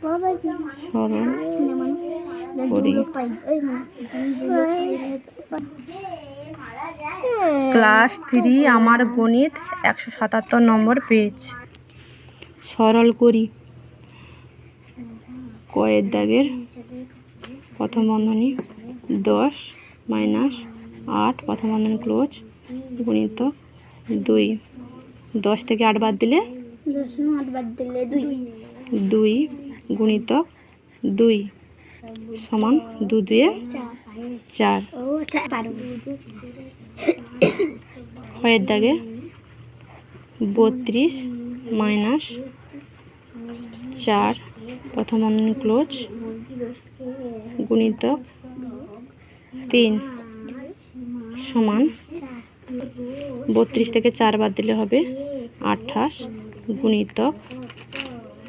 সরল করি। ক্লাস 3 আমার গণিত 177 নম্বর পেজ। সরল করি। কয়ের দাগের প্রথম বন্ধনী 10 - 8 প্রথম বন্ধনী ক্লোজ গুণিতক 2। 10 থেকে 8 বাদ দিলে 2 গুণিতক 2 সমান 2 2 4। কয়ের দাগে 32 - 4 প্রথম বন্ধনী ক্লোজ গুণিতক 3 সমান 32 থেকে 4 বাদ দিলে হবে 28 গুণিতক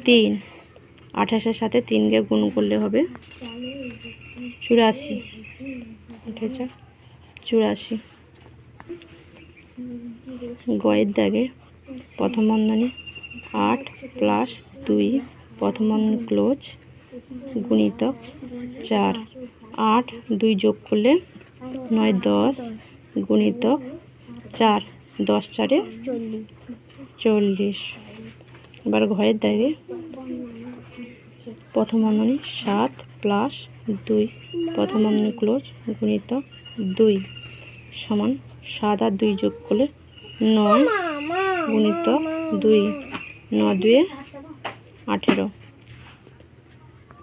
3। 28-এর সাথে 3-কে গুণ করলে হবে 84। 84। গয়ের দাগে প্রথম বন্ধনী 8 + 2 প্রথম বন্ধনী ক্লোজ গুণিতক 4। 8 2 যোগ করলে 9 10 গুণিতক 4 10 4 40। এবার ঘয়ের দাগে প্রথম বন্ধনী 7 + 2 প্রথম বন্ধনী ক্লোজ গুণিতক 2 সমান 7 আর 2 যোগ করলে 9 গুণিতক 2 9 2 18।